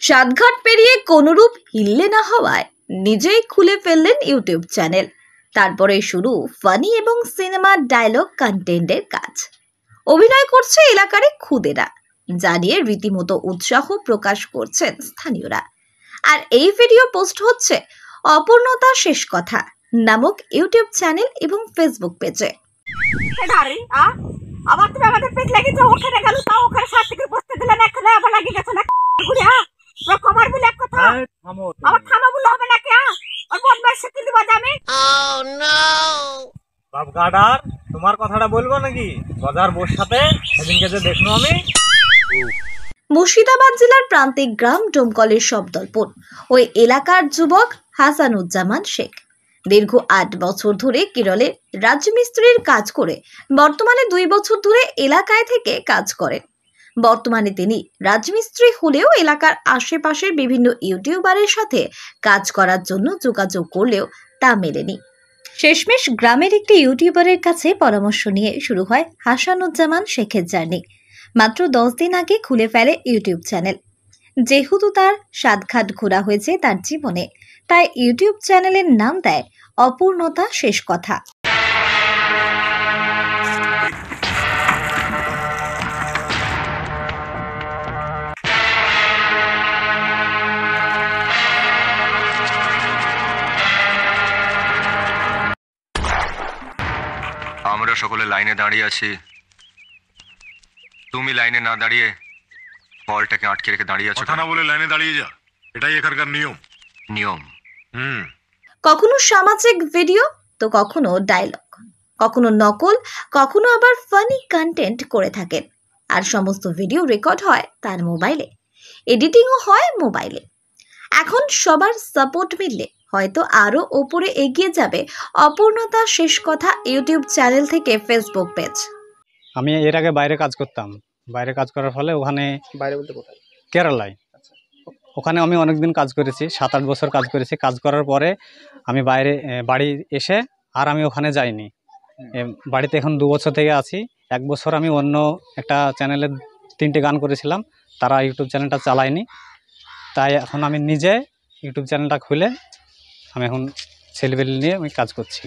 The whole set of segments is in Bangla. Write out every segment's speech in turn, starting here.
সাতঘাট পেরিয়ে কোনরূপ হিললে না হওয়ায় নিজেই খুলে ফেললেন ইউটিউব চ্যানেল। তারপরে শুরু ফানি এবং সিনেমার ডায়লগ কন্টেন্টের কাজ। অভিনয় করছে এলাকার খুদেরা, যা নিয়ে রীতিমতো উৎসাহ প্রকাশ করছেন স্থানীয়রা। আর এই ভিডিও পোস্ট হচ্ছে অপূর্ণতা শেষ কথা নামক ইউটিউব চ্যানেল এবং ফেসবুক পেজে। আবার তুমি আমাদের পেজ লাগিয়েছো, ওখানে গেল তাও ওখানে সার্টিফিকেট বসতে দিলে না, এখানে আবার লাগিয়ে গেছো না ঘুরে। হ্যাঁ কমার বলে এক কথা, আবার থামা বলে হবে না কে? আর বদমাইশ শিখে দিব আমি। ও নো বাপ গাডার, তোমার কথাটা বলবো নাকি? গজার বোর সাথে সেদিনকে যে দেখনো আমি। মুর্শিদাবাদ জেলার প্রান্তিক গ্রাম ডোমকলের শব্দলপুর ওই এলাকার যুবক হাসানুজ্জামান শেখ দীর্ঘ ৮ বছর ধরে কেরলে রাজমিস্ত্রির কাজ করে বর্তমানে ২ বছর ধরে এলাকায় থেকে কাজ করেন। বর্তমানে তিনি রাজমিস্ত্রি হলেও এলাকার আশেপাশের বিভিন্ন ইউটিউবারের সাথে কাজ করার জন্য যোগাযোগ করলেও তা মেলেনি। শেষমেশ গ্রামের একটি ইউটিউবারের কাছে পরামর্শ নিয়ে শুরু হয় হাসানুজ্জামান শেখের জার্নি। মাত্র 10 দিন আগে খুলে ফেলে ইউটিউব চ্যানেল। যেহেতু তার সাতঘাট ঘোরা হয়েছে তার জীবনে, তাই ইউটিউব চ্যানেলের নাম দেয় অপূর্ণতা শেষ কথা। আমরা সকলে লাইনে দাঁড়িয়ে আছি, তুমি লাইনে না দাঁড়িয়ে বলটাকে আটকে রেখে দাঁড়িয়ে আছো। কথা না বলে লাইনে দাঁড়িয়ে যা, এটাই এখানকার নিয়ম। কখনো সামাজিক ভিডিও তো কখনো ডায়লগ, কখনো নকল, কখনো আবার ফানি কন্টেন্ট করে থাকেন। আর সমস্ত ভিডিও রেকর্ড হয় তার মোবাইলে, এডিটিংও হয় মোবাইলে। এখন সবার সাপোর্ট মিললে হয়তো আরো ওপরে এগিয়ে যাবে অপূর্ণতা শেষ কথা ইউটিউব চ্যানেল থেকে ফেসবুক পেজ। আমি এর আগে বাইরে কাজ করতাম, বাইরে কাজ করার ফলে ওখানে, বাইরে বলতে কোথায়, কেরালায়, ওখানে আমি অনেকদিন কাজ করেছি, 7-8 বছর কাজ করেছি। কাজ করার পরে আমি বাড়ি এসে আর আমি ওখানে যাইনি। বাড়িতে এখন 2 বছর থেকে আছি। 1 বছর আমি অন্য একটা চ্যানেলে 3টে গান করেছিলাম, তারা ইউটিউব চ্যানেলটা চালায়নি। তাই এখন আমি নিজে ইউটিউব চ্যানেলটা খুলে আমি এখন ছেলেপেলে নিয়ে আমি কাজ করছি।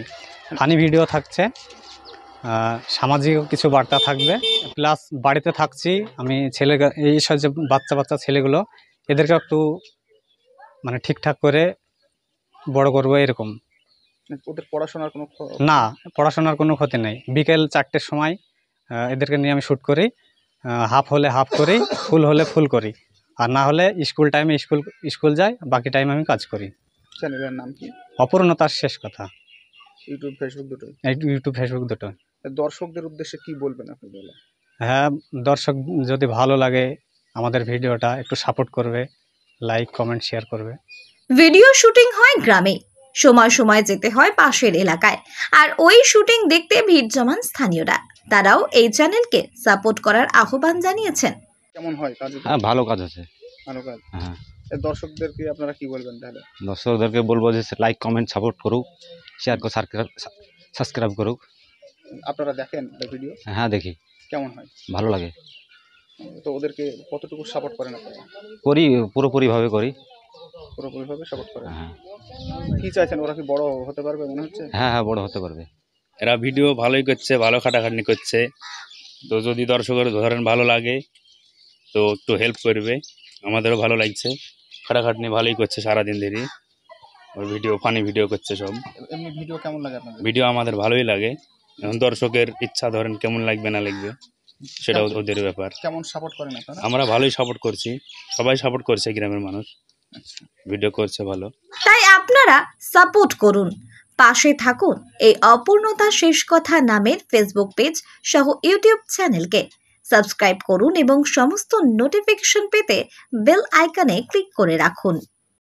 ফানি ভিডিও থাকছে, সামাজিক কিছু বার্তা থাকবে, প্লাস বাড়িতে থাকছি আমি এই সব যে বাচ্চা ছেলেগুলো, এদেরকে একটু মানে ঠিকঠাক করে বড় করবো এরকম। ওদের পড়াশোনার কোনো না, পড়াশোনার কোনো ক্ষতি নেই। বিকেল 4টের সময় এদেরকে নিয়ে আমি শ্যুট করি, হাফ হলে হাফ করি, ফুল হলে ফুল করি, আর না হলে স্কুল টাইমে স্কুল যাই, বাকি টাইম আমি কাজ করি। চ্যানেলের নাম কি? অপূর্ণতার শেষ কথা। ইউটিউব ফেসবুক দুটো। দর্শকদের উদ্দেশ্যে কি বলবেন আপনি? হ্যাঁ, দর্শক যদি ভালো লাগে আমাদের ভিডিওটা একটু সাপোর্ট করবে, লাইক কমেন্ট শেয়ার করবে। ভিডিও শুটিং হয় গ্রামে, সময় সময় যেতে হয় পাশের এলাকায়, আর ওই শুটিং দেখতে ভিড় জমান স্থানীয়রা। তারাও এই চ্যানেলকে সাপোর্ট করার আহ্বান জানিয়েছেন। কেমন হয় কাজ? হ্যাঁ, ভালো কাজ আছে। ভালো কাজ। হ্যাঁ, দর্শকদেরকে আপনারা কি বলবেন তাহলে? দর্শকদেরকে বলবো যে লাইক কমেন্ট সাপোর্ট করুক, শেয়ার করে সাবস্ক্রাইব করুক। আপনারা দেখেন ভিডিও? হ্যাঁ দেখি। কেমন হয়? ভালো লাগে। তো ওদেরকে কতটুকু সাপোর্ট করেন আপনারা? করি, পুরোপুরিভাবে করি। পুরোপুরিভাবে সাপোর্ট করেন? হ্যাঁ। কি চাইছেন, ওরা কি বড় হতে পারবে মনে হচ্ছে? হ্যাঁ, বড় হতে পারবে। এরা ভিডিও ভালোই করছে, ভালো খাটাখাটনি করছে। তো যদি দর্শকের ধরেন ভালো লাগে তো একটু হেল্প করবে, আমাদেরও ভালো লাগছে। খাটাখাটনি ভালোই করছে সারাদিন ধরে, ওর ভিডিও ফানি ভিডিও করছে সব। এমনি ভিডিও কেমন লাগে আপনাদের? ভিডিও আমাদের ভালোই লাগে। এখন দর্শকের ইচ্ছা ধরেন কেমন লাগবে না লাগবে সেটা ওদের ব্যাপার। কেমন সাপোর্ট করেন আপনারা? আমরা ভালোই সাপোর্ট করছি, সবাই সাপোর্ট করছে, গ্রামের মানুষ ভিডিও করছে ভালো। তাই আপনারা সাপোর্ট করুন, পাশে থাকুন এই অপূর্ণতা শেষ কথা নামের ফেসবুক পেজ সহ ইউটিউব চ্যানেলকে। সাবস্ক্রাইব করুন এবং সমস্ত নোটিফিকেশন পেতে বেল আইকনে ক্লিক করে রাখুন।